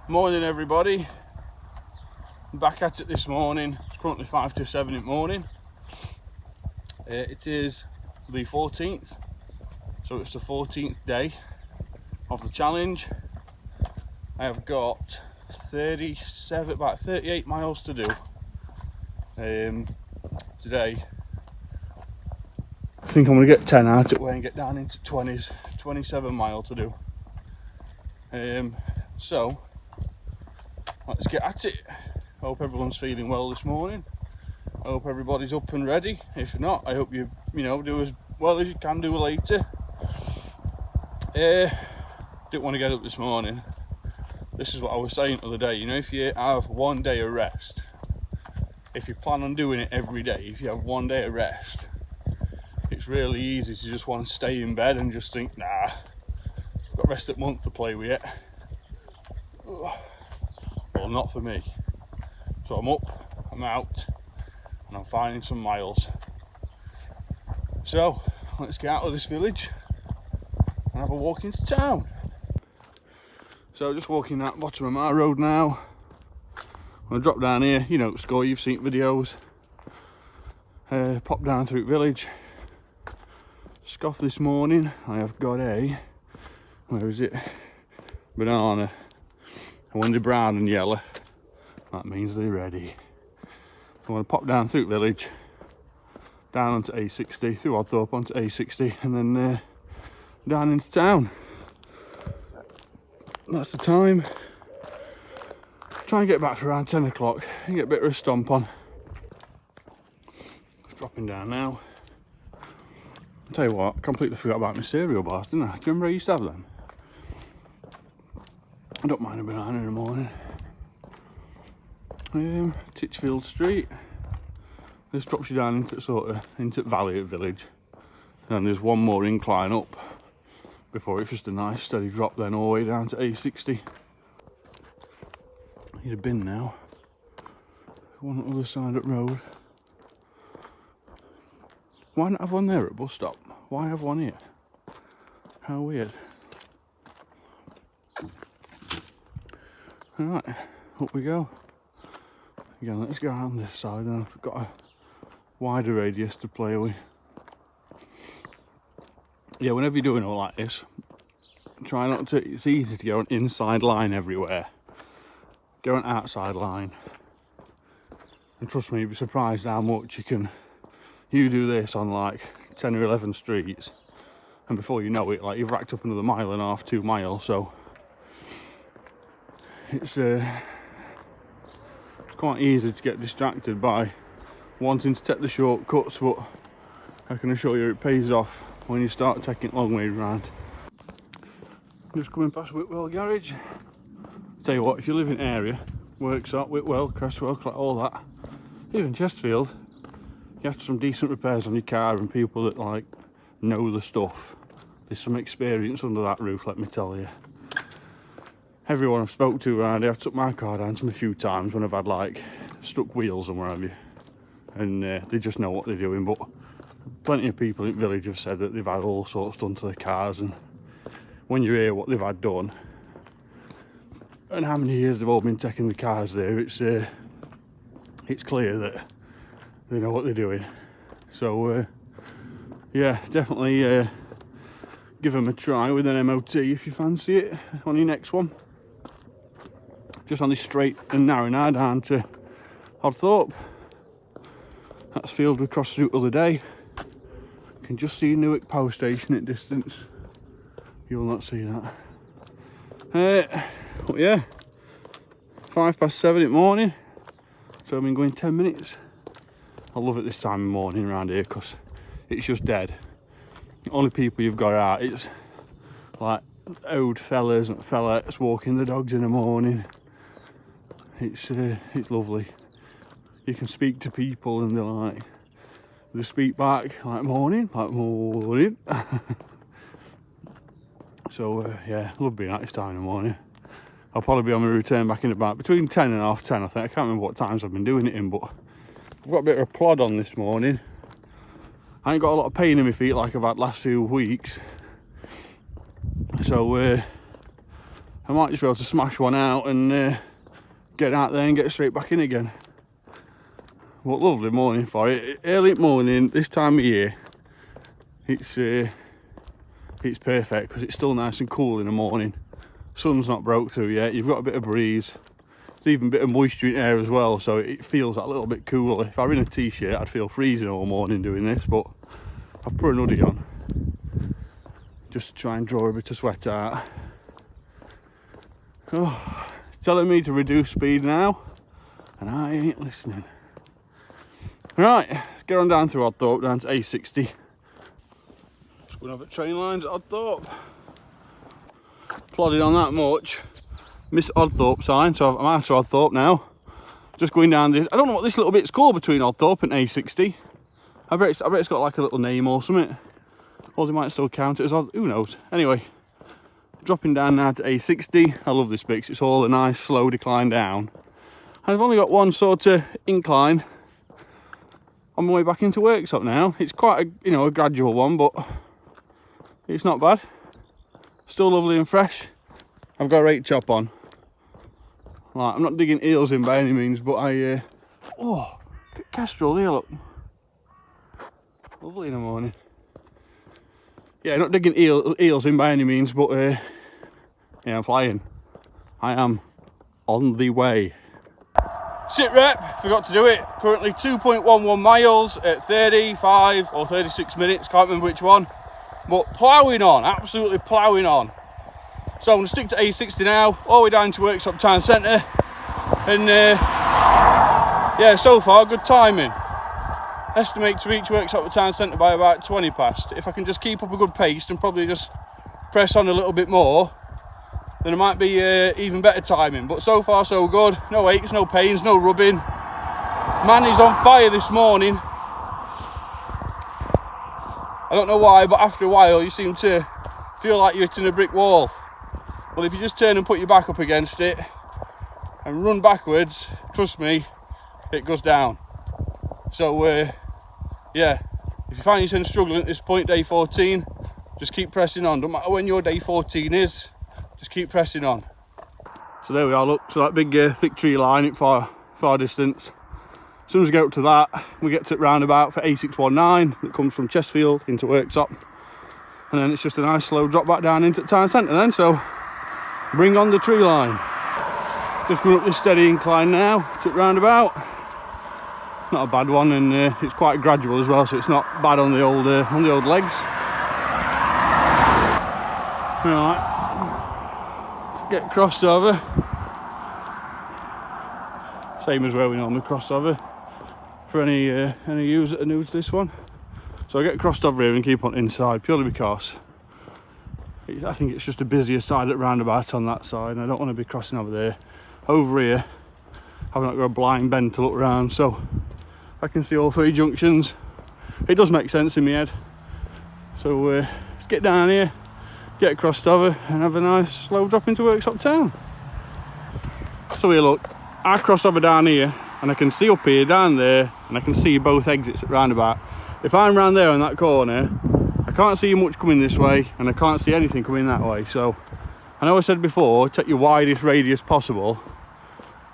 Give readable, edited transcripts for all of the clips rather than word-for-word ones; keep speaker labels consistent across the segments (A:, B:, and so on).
A: Morning everybody, I'm back at it this morning. It's currently 5 to 7 in the morning. It is the 14th, so it's the 14th day of the challenge. I have got about 38 miles to do today. I think I'm going to get 10 out of it and get down into 20s, 27 mile to do. So let's get at it. I hope everyone's feeling well this morning. I hope everybody's up and ready. If not, I hope you do as well as you can do later. Didn't want to get up this morning. This is what I was saying the other day. If you have one day of rest, if you plan on doing it every day, if you have one day of rest, it's really easy to just want to stay in bed and just think, nah, I've got rest at month to play with it. Well, not for me. So I'm up, I'm out, and I'm finding some miles. So let's get out of this village and have a walk into town. So just walking that bottom of my road now. I'm gonna drop down here, score, you've seen videos. Pop down through the village. Scoff this morning, I have got a, where is it? Banana. And when they're brown and yellow, that means they're ready. I'm going to pop down through the village, down onto A60, through Oddthorpe onto A60, and then down into town. That's the time. Try and get back for around 10 o'clock and get a bit of a stomp on. Just dropping down now. I'll tell you what, I completely forgot about my cereal bars, didn't I? Do you remember I used to have them? I don't mind a banana in the morning. Titchfield Street. This drops you down into the valley of village. And there's one more incline up before it's just a nice steady drop then all the way down to A60. Need a bin now. One on the other side of the road. Why not have one there at bus stop? Why have one here? How weird. Alright, up we go. Again, let's go around this side, and I've got a wider radius to play with. Yeah, whenever you're doing all like this, try not to, it's easy to go an inside line everywhere. Go an outside line. And trust me, you'd be surprised how much you do this on like 10 or 11 streets, and before you know it, like you've racked up another 1.5 miles, 2 miles, so it's quite easy to get distracted by wanting to take the shortcuts, but I can assure you it pays off when you start taking long ways round. Just coming past Whitwell Garage. Tell you what, if you live in area, Worksop, Whitwell, Cresswell, all that, even Chesterfield, you have some decent repairs on your car and people that like know the stuff. There's some experience under that roof, let me tell you. Everyone I've spoke to around here, I've took my car down to them a few times when I've had like stuck wheels and what have you, and they just know what they're doing. But plenty of people in the village have said that they've had all sorts done to their cars, and when you hear what they've had done and how many years they've all been taking the cars there, it's clear that they know what they're doing. So yeah, definitely give them a try with an MOT if you fancy it on your next one. Just on this straight and narrow now down to Oddthorpe. That's field we crossed through the other day. You can just see Newark Power Station at distance. You'll not see that. But yeah, 7:05 in the morning. So I've been going 10 minutes. I love it this time of morning around here because it's just dead. The only people you've got out, it's like old fellas and fellas walking the dogs in the morning. It's lovely. You can speak to people and they speak back like morning. So yeah, love being out this time in the morning. I'll probably be on my return back in about between 10 and half 10, I think. I can't remember what times I've been doing it in, but I've got a bit of a plod on this morning. I ain't got a lot of pain in my feet like I've had last few weeks. So I might just be able to smash one out and get out there and get straight back in again. What lovely morning for it. Early morning, this time of year, it's perfect because it's still nice and cool in the morning. Sun's not broke through yet, you've got a bit of breeze. There's even a bit of moisture in air as well, so it feels a little bit cooler. If I were in a t-shirt, I'd feel freezing all morning doing this, but I've put an hoodie on just to try and draw a bit of sweat out. Oh, it's telling me to reduce speed now, and I ain't listening. Right, let's get on down through Oddthorpe, down to A60. Just going over train lines at Oddthorpe. Plodded on that much. Miss Oddthorpe sign, so I'm out of Oddthorpe now. Just going down this. I don't know what this little bit's called between Oddthorpe and A60. I bet it's got like a little name or something. Or they might still count it as Odd. Who knows? Anyway, dropping down now to A60. I love this bit 'cause it's all a nice slow decline down. And I've only got one sort of incline on my way back into workshop now. It's quite a, a gradual one, but it's not bad. Still lovely and fresh. I've got a rate chop on. Like, I'm not digging eels in by any means, but oh, kestrel here, look. Lovely in the morning. Yeah, not digging eels in by any means, but yeah, I'm flying. I am on the way. Sit rep, forgot to do it. Currently 2.11 miles at 35 or 36 minutes, can't remember which one. But ploughing on, absolutely ploughing on. So I'm going to stick to A60 now, all the way down to Worksop Town Centre. And yeah, so far, good timing. Estimate to reach Worksop Town Centre by about 20 past. If I can just keep up a good pace and probably just press on a little bit more, then it might be even better timing. But so far so good. No aches, no pains, no rubbing. Man is on fire this morning. I don't know why, but after a while you seem to feel like you're hitting a brick wall. Well, if you just turn and put your back up against it and run backwards, trust me, it goes down. So yeah, if you find yourself struggling at this point, day 14, just keep pressing on. Don't matter when your day 14 is, just keep pressing on. So there we are, look, so that big thick tree line at far distance. As soon as we get up to that, we get to roundabout for A619 that comes from Chesterfield into Worksop, and then it's just a nice slow drop back down into the town centre then, so bring on the tree line. Just going up this steady incline now to roundabout. Not a bad one, and it's quite gradual as well, so it's not bad on the old legs. Right, get crossed over. Same as where we normally cross over for any users that are new to this one. So I get crossed over here and keep on inside purely because I think it's just a busier side at roundabout on that side, and I don't want to be crossing over there. Over here, I've not got a blind bend to look around, so I can see all three junctions. It does make sense in my head. So let's get down here, get crossed over, and have a nice slow drop into Worksop Town. So here, look, I cross over down here, and I can see up here, down there, and I can see both exits at roundabout. If I'm round there on that corner, I can't see much coming this way, and I can't see anything coming that way. So I know I said before, take your widest radius possible,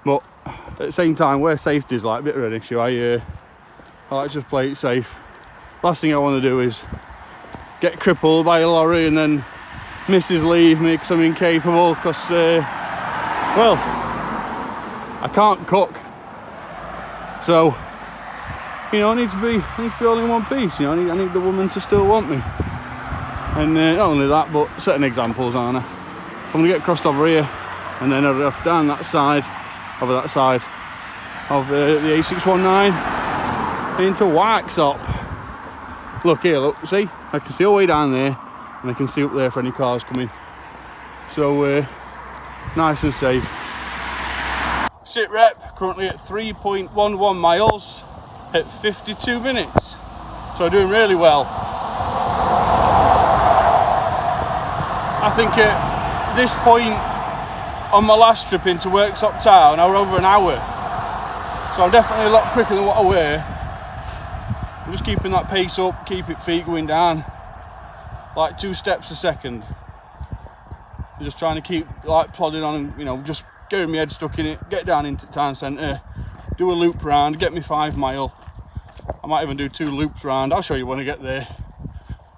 A: but at the same time, where safety is like a bit of an issue, I like to just play it safe. Last thing I want to do is get crippled by a lorry and then missus leave me because I'm incapable, because well, I can't cook. So I need to be all in one piece. I need the woman to still want me. And not only that, but setting examples, aren't I? I'm gonna get crossed over here, and then I'll off down that side, over that side of the A619 into Worksop. Look here, look, see? I can see all the way down there, and I can see up there for any cars coming. So nice and safe. Sit rep, currently at 3.11 miles at 52 minutes. So doing really well. I think at this point on my last trip into Worksop Town, I was over an hour. So I'm definitely a lot quicker than what I were. I'm just keeping that pace up, keep it feet going down, like 2 steps a second. just trying to keep like plodding on and, you know, just getting my head stuck in it, get down into town centre, do a loop round, get me 5 mile. I might even do 2 loops round, I'll show you when I get there,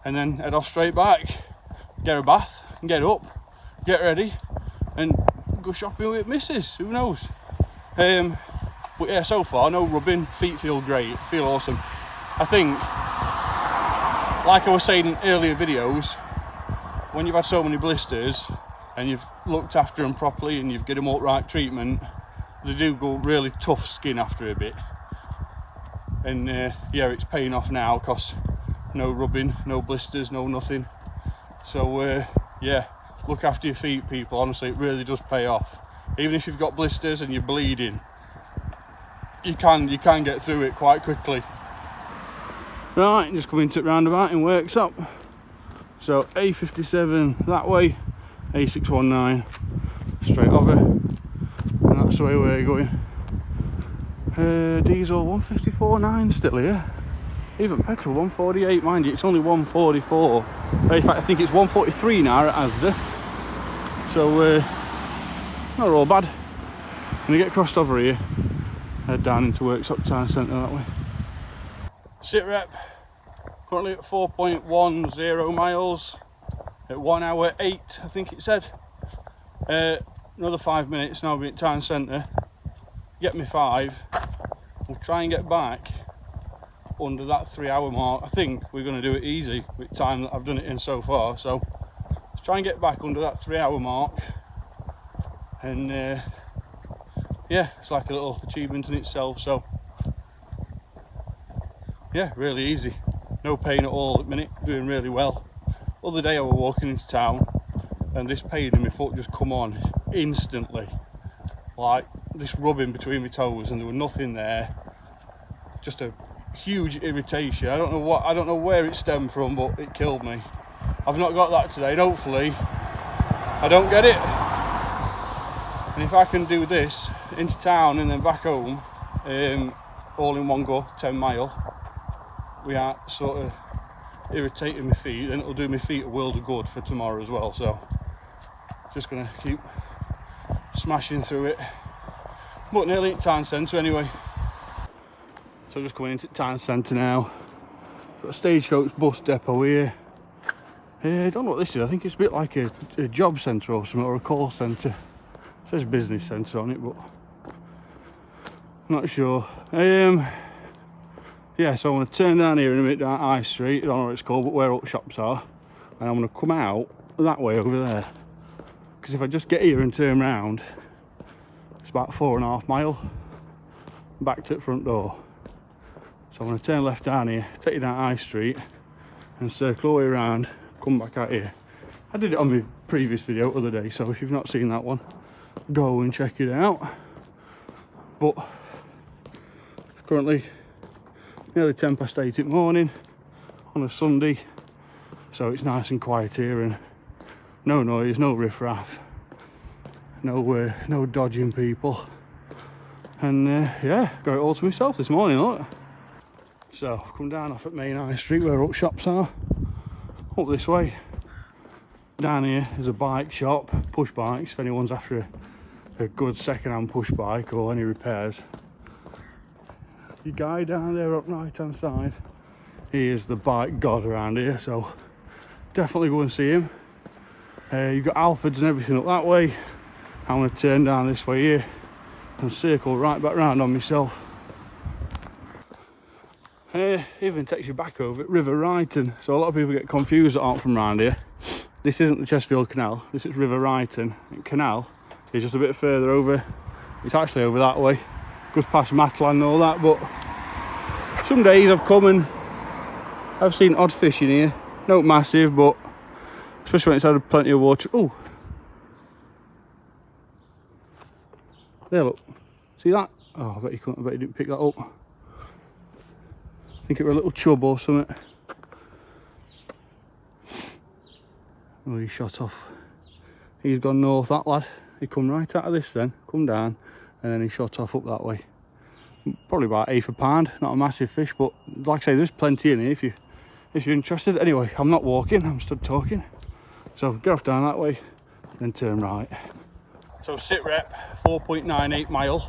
A: and then head off straight back, get a bath and get up, get ready and go shopping with missus, who knows. But yeah, so far no rubbing, feet feel great, feel awesome. I think, like I was saying in earlier videos, when you've had so many blisters and you've looked after them properly and you've given them all right treatment, they do go really tough skin after a bit. And yeah, it's paying off now because no rubbing, no blisters, no nothing. So yeah, look after your feet, people. Honestly, it really does pay off. Even if you've got blisters and you're bleeding, you can get through it quite quickly. Right, just coming to the roundabout in Worksop. So A57 that way, A619 straight over, and that's the way we're going. Diesel 154.9 still here. Even petrol 148, mind you, it's only 144. In fact, I think it's 143 now at Asda. So not all bad. When you get crossed over here, head down into Worksop Town Centre that way. Sit rep currently at 4.10 miles at 1 hour 8, I think it said. Another 5 minutes now, I'll be at Town Centre. Get me 5. We'll try and get back under that 3 hour mark. I think we're going to do it easy with time that I've done it in so far. So let's try and get back under that 3 hour mark. And yeah, it's like a little achievement in itself. So yeah, really easy, no pain at all at the minute, doing really well. Other day I was walking into town and this pain in my foot just come on instantly, like this rubbing between my toes, and there was nothing there, just a huge irritation. I don't know where it stemmed from, but it killed me. I've not got that today, and hopefully I don't get it. And if I can do this into town and then back home, all in one go, 10 mile, without sort of irritating my feet, then it'll do my feet a world of good for tomorrow as well. So just gonna keep smashing through it, but nearly at town centre anyway. So just coming into town centre now. Got a Stagecoach bus depot here. I don't know what this is. I think it's a bit like a job centre or something, or a call centre. It says business centre on it, but I'm not sure. Yeah, so I'm going to turn down here in a minute down High Street. I don't know what it's called, but where all the shops are. And I'm going to come out that way over there. Because if I just get here and turn round, it's about 4.5 miles back to the front door. So I'm going to turn left down here, take you down High Street, and circle all the way around, come back out here. I did it on my previous video the other day, so if you've not seen that one, go and check it out. But currently nearly 8:10 in the morning on a Sunday, so it's nice and quiet here, and no noise, no riffraff, no dodging people, and yeah, got it all to myself this morning. Look, so I've come down off at Main High Street where all shops are, up this way. Down here is a bike shop, push bikes, if anyone's after a good second-hand push bike or any repairs. Your guy down there up right hand side, he is the bike god around here, so definitely go and see him. You've got Alfred's and everything up that way. I'm going to turn down this way here and circle right back round on myself. Even takes you back over at River Ryton, so a lot of people get confused that aren't from round here. This isn't the Chesterfield Canal, this is River Ryton. Canal is just a bit further over, it's actually over that way, goes past Matland and all that. But some days I've come and I've seen odd fish in here, not massive, but especially when it's had plenty of water. Oh, there, look, see that? Oh, I bet you didn't pick that up. I think it were a little chub or something. Oh, he shot off. He's gone north, that lad. He come right out of this then, come down, and then he shot off up that way. Probably about 1/8 pound, not a massive fish, but like I say, there's plenty in here if you're interested. Anyway, I'm not walking, I'm stood talking. So get off down that way, then turn right. So sit rep 4.98 mile,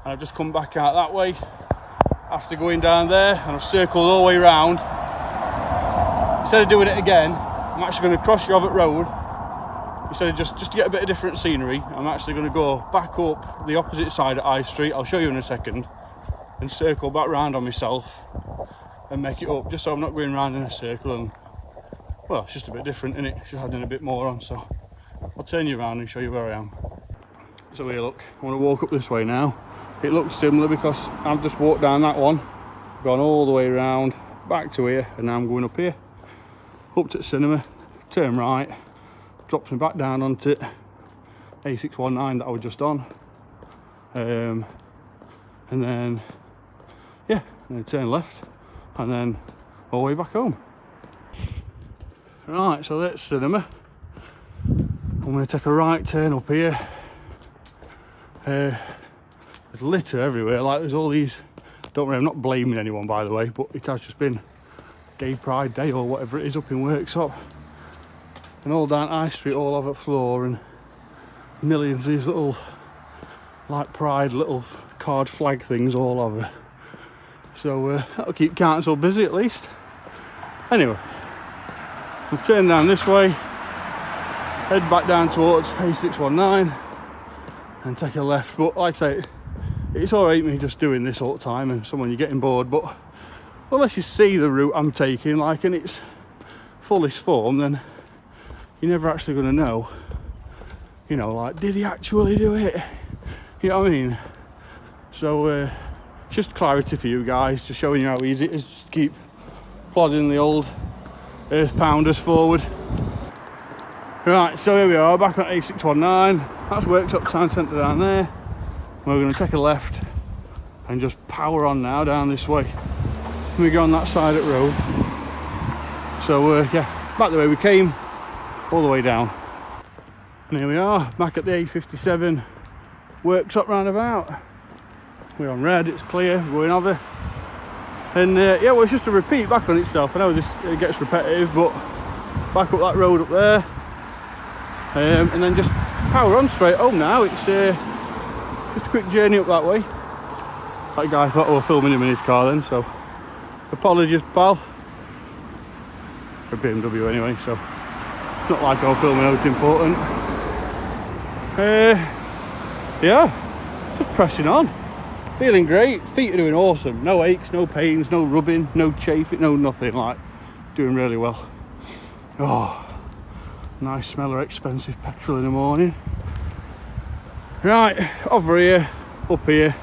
A: and I've just come back out that way after going down there, and I've circled all the way round. Instead of doing it again, I'm actually going to cross Yovett Road. Instead of just to get a bit of different scenery, I'm actually going to go back up the opposite side of High Street. I'll show you in a second, and circle back round on myself and make it up, just so I'm not going round in a circle. And well, it's just a bit different, isn't it? Just adding a bit more on. So I'll turn you around and show you where I am. So here, look, I want to walk up this way now. It looks similar because I've just walked down that one, gone all the way around, back to here, and now I'm going up here, up to the cinema, turn right, drops me back down onto A619 that I was just on, and then, yeah, and then turn left, and then all the way back home. Right, so that's cinema. I'm going to take a right turn up here. There's litter everywhere, like there's all these, don't worry, I'm not blaming anyone by the way, but it has just been Gay Pride Day or whatever it is up in Worksop, and all down High Street, all over the floor, and millions of these little, like Pride little card flag things all over. So that'll keep council busy at least. Anyway, we'll turn down this way, head back down towards A619 and take a left. But like I say, it's alright me just doing this all the time, and someone you're getting bored, but unless you see the route I'm taking, like in its fullest form, then you're never actually going to know, you know, like, did he actually do it? You know what I mean? So just clarity for you guys, just showing you how easy it is just to keep plodding the old earth pounders forward. Right, so here we are back on A619. That's Worksop Town Centre down there. We're going to take a left and just power on now down this way. We go on that side of the road. So yeah, back the way we came, all the way down. And here we are, back at the A57 Worksop roundabout. We're on red, it's clear, we're going over. And yeah, well, it's just a repeat back on itself. I know this it gets repetitive, but back up that road up there. And then just power on straight home now. It's just a quick journey up that way. That guy thought I was filming him in his car then, so apologies, pal. For BMW anyway, so it's not like I'm filming out important. Yeah, just pressing on. Feeling great, feet are doing awesome. No aches, no pains, no rubbing, no chafing, no nothing, like doing really well. Oh, nice smell of expensive petrol in the morning. Right, over here, up here,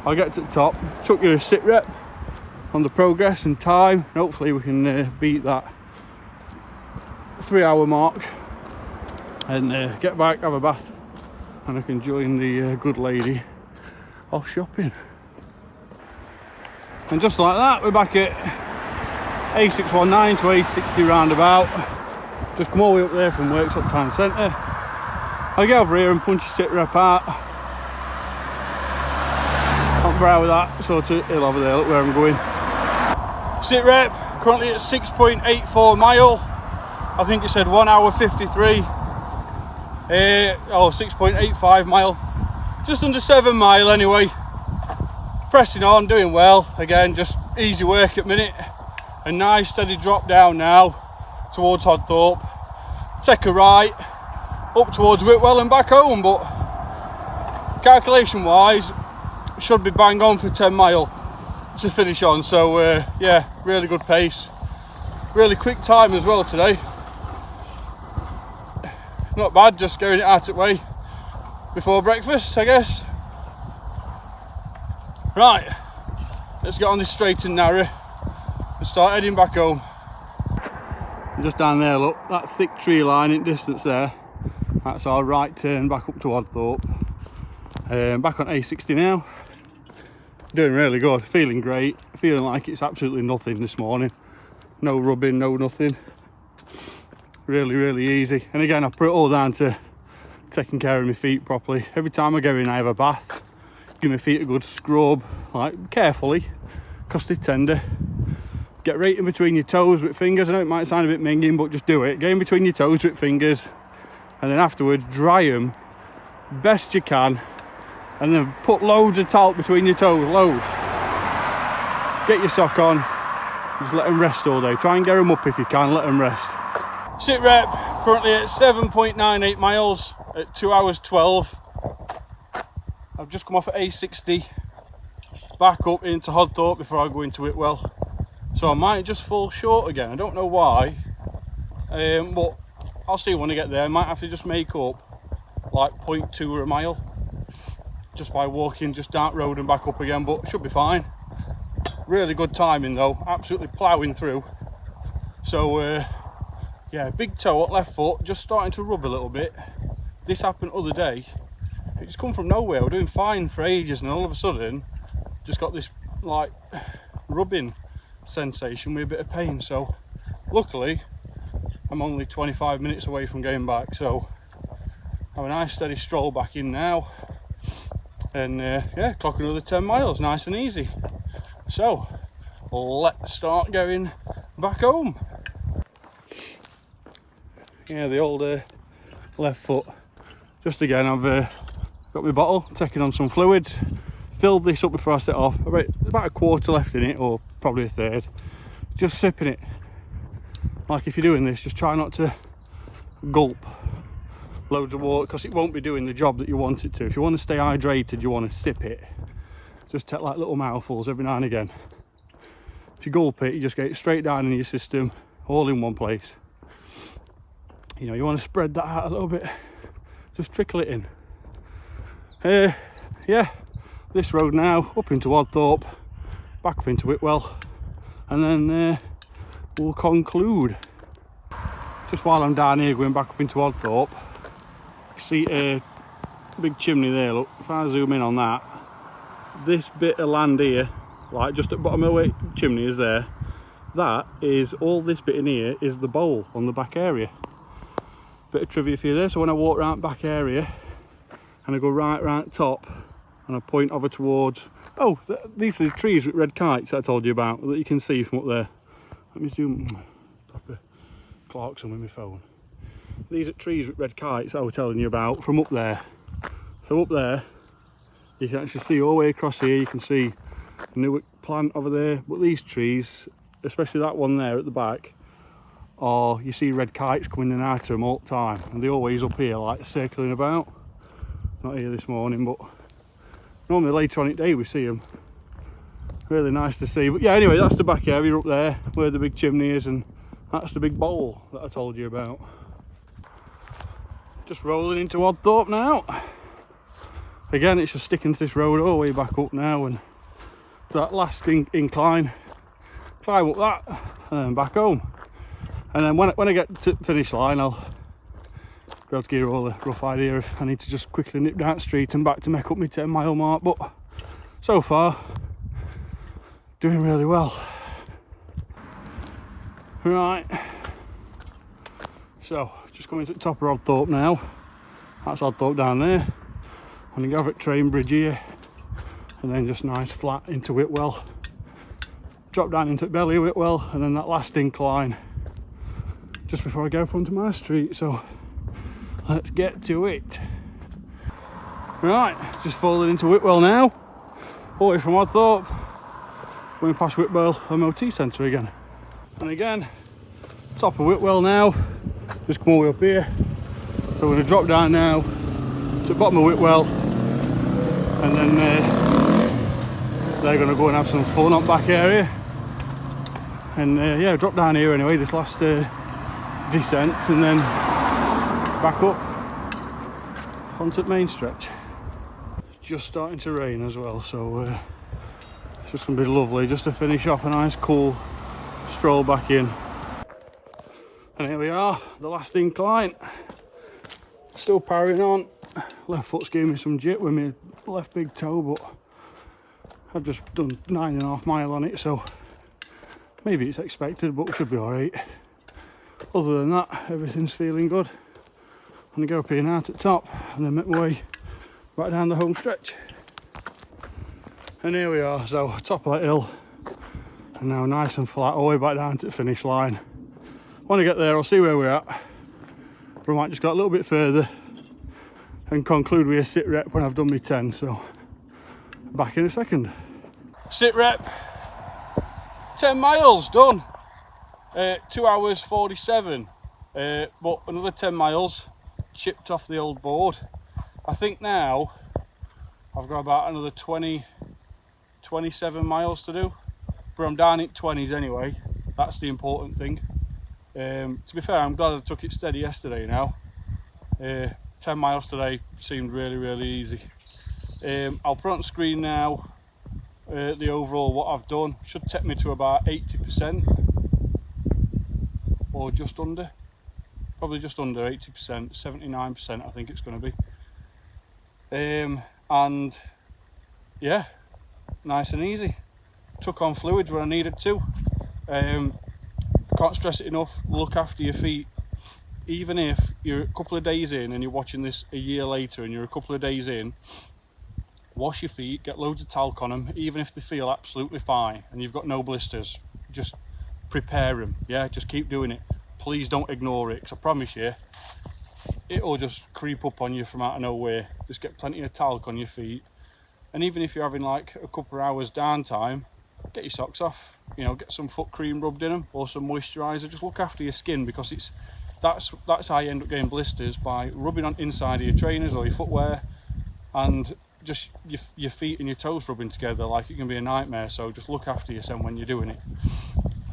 A: I'll get to the top, chuck you a sit rep on the progress and time, and hopefully we can beat that 3 hour mark and get back, have a bath, and I can join the good lady off shopping. And just like that, we're back at A619 to A60 roundabout. Just come all the way up there from Worksop Town Centre. I'll get over here and punch a sit rep out. I'll brow with that, so to hill over there, look where I'm going. Sit rep, currently at 6.84 mile. I think it said 1 hour 53. 6.85 mile. Just under 7 mile anyway. Pressing on, doing well. Again, just easy work at minute. A nice steady drop down now towards Hodthorpe. Take a right up towards Whitwell and back home, but calculation wise should be bang on for 10 mile to finish on. So yeah, really good pace, really quick time as well today. Not bad, just going it out of way before breakfast, I guess. Right, let's get on this straight and narrow and start heading back home. Just down there, look, that thick tree line in distance there, that's our right turn back up to Hodthorpe. Back on A60 now. Doing really good, feeling great, feeling like it's absolutely nothing this morning. No rubbing, no nothing. Really, really easy. And again, I put it all down to taking care of my feet properly. Every time I go in, I have a bath, give my feet a good scrub, like carefully, because they're tender. Get right in between your toes with fingers. I know it might sound a bit minging, but just do it. Get in between your toes with fingers, and then afterwards dry them best you can, and then put loads of talc between your toes, loads. Get your sock on, just let them rest all day. Try and get them up if you can, let them rest. Sit rep currently at 7.98 miles at 2 hours 12. I've just come off at A60 back up into Hodthorpe before I go into Whitwell, so I might just fall short again. I don't know why, but I'll see when I get there. I might have to just make up like 0.2 or a mile just by walking just down road and back up again, but should be fine. Really good timing though, absolutely ploughing through. So yeah, big toe at left foot just starting to rub a little bit. This happened other day. It just come from nowhere. We're doing fine for ages, and all of a sudden just got this like rubbing sensation with a bit of pain. So luckily I'm only 25 minutes away from getting back, so have a nice steady stroll back in now, and yeah, clock another 10 miles nice and easy. So let's start going back home. Yeah, the old left foot. Just again, I've got my bottle, taking on some fluids, filled this up before I set off. About a quarter left in it, or probably a third. Just sipping it. Like if you're doing this, just try not to gulp loads of water, because it won't be doing the job that you want it to. If you want to stay hydrated, you want to sip it. Just take like little mouthfuls every now and again. If you gulp it, you just get it straight down in your system, all in one place. You know, you want to spread that out a little bit, just trickle it in. Yeah, this road now, up into Hodthorpe, back up into Whitwell, and then we'll conclude. Just while I'm down here going back up into Hodthorpe, see a big chimney there, look. If I zoom in on that, this bit of land here, like just at the bottom of the chimney is there, that is all this bit in here is the bowl on the back area. Bit of trivia for you there. So when I walk around back area and I go right around top and I point over towards, oh, these are the trees with red kites that I told you about that you can see from up there. Let me zoom, proper Clarkson with my phone. These are trees with red kites I was telling you about from up there. So up there you can actually see all the way across here. You can see the new plant over there, but these trees, especially that one there at the back, or you see red kites coming in and out of them all the time, and they're always up here like circling about. Not here this morning, but normally later on in the day we see them. Really nice to see. But yeah, anyway, that's the back area up there where the big chimney is, and that's the big bowl that I told you about. Just rolling into Hodthorpe now. Again, it's just sticking to this road all the way back up now, and to that last incline, climb up that and then back home. And then when I get to the finish line, I'll be able to give you all a rough idea if I need to just quickly nip down the street and back to make up my 10 mile mark. But so far, doing really well. Right, so just coming to the top of Hodthorpe now. That's Hodthorpe down there. I'm going to go over at Train Bridge here, and then just nice flat into Whitwell. Drop down into the belly of Whitwell, and then that last incline just before I go up onto my street. So let's get to it. Right, just falling into Whitwell now, all the way from Hodthorpe, going past Whitwell MOT Centre again. And again, top of Whitwell now, just come all the way up here. So we're going to drop down now to the bottom of Whitwell, and then they're going to go and have some fun up back area. And yeah, drop down here anyway, this last descent, and then back up onto the main stretch. Just starting to rain as well, so it's just going to be lovely just to finish off a nice cool stroll back in. And here we are, the last incline. Still powering on. Left foot's giving me some jip with my left big toe, but I've just done 9.5 miles on it, so maybe it's expected, but we should be alright. Other than that, everything's feeling good. I'm going to go up here now at the top and then make my way right down the home stretch. And here we are, so top of that hill, and now nice and flat all the way back down to the finish line. When I get there, I'll see where we're at, but I might just go a little bit further and conclude with a sit rep when I've done my 10. So back in a second. Sit rep, 10 miles done, 2 hours 47, but another 10 miles chipped off the old board. I think now I've got about another 27 miles to do, but I'm down in 20s anyway. That's the important thing. To be fair, I'm glad I took it steady yesterday now. 10 miles today seemed really easy. I'll put on screen now the overall what I've done. Should take me to about 80% or just under, probably just under 80%, 79% I think it's going to be. And yeah, nice and easy. Took on fluids when I needed to. Can't stress it enough, look after your feet. Even if you're a couple of days in and you're watching this a year later and you're a couple of days in, wash your feet, get loads of talc on them, even if they feel absolutely fine and you've got no blisters. Just prepare them, yeah, just keep doing it. Please don't ignore it, because I promise you, it'll just creep up on you from out of nowhere. Just get plenty of talc on your feet. And even if you're having like a couple of hours downtime, get your socks off, you know, get some foot cream rubbed in them or some moisturiser. Just look after your skin, because that's how you end up getting blisters, by rubbing on inside of your trainers or your footwear, and just your feet and your toes rubbing together. Like, it can be a nightmare. So just look after yourself when you're doing it.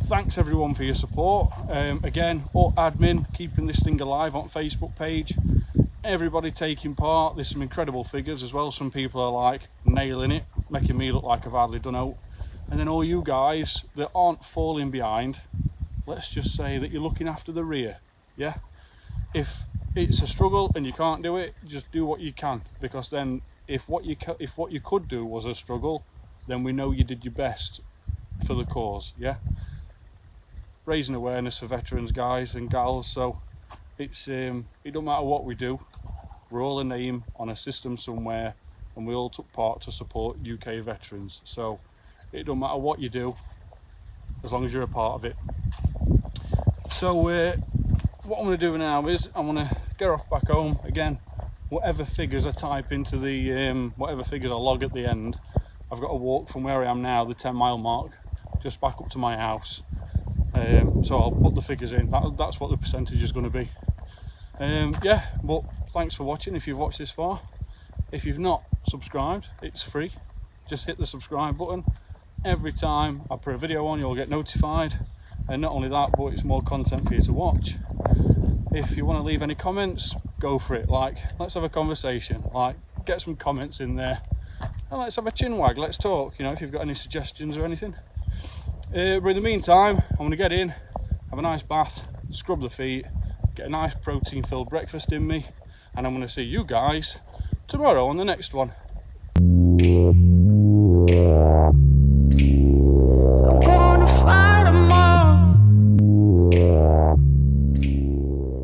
A: Thanks everyone for your support. Again, all admin keeping this thing alive on Facebook page, everybody taking part. There's some incredible figures as well. Some people are like nailing it, making me look like I've hardly done out. And then all you guys that aren't falling behind, let's just say that you're looking after the rear. Yeah, if it's a struggle and you can't do it, just do what you can, because then if what you could do was a struggle, then we know you did your best for the cause. Yeah, raising awareness for veterans, guys and gals. So it's it don't matter what we do, we're all a name on a system somewhere, and we all took part to support UK veterans. So it don't matter what you do, as long as you're a part of it. So what I'm going to do now is I'm going to get off back home again. Whatever figures I type into the whatever figures I log at the end, I've got to walk from where I am now, the 10-mile mark, just back up to my house. So I'll put the figures in. That's what the percentage is going to be. Yeah, but thanks for watching if you've watched this far. If you've not subscribed, it's free. Just hit the subscribe button. Every time I put a video on, you'll get notified. And not only that, but it's more content for you to watch. If you want to leave any comments, go for it. Like, let's have a conversation. Like, get some comments in there, and let's have a chin wag. Let's talk. You know, if you've got any suggestions or anything. But in the meantime, I'm going to get in, have a nice bath, scrub the feet, get a nice protein-filled breakfast in me, and I'm going to see you guys tomorrow on the next one.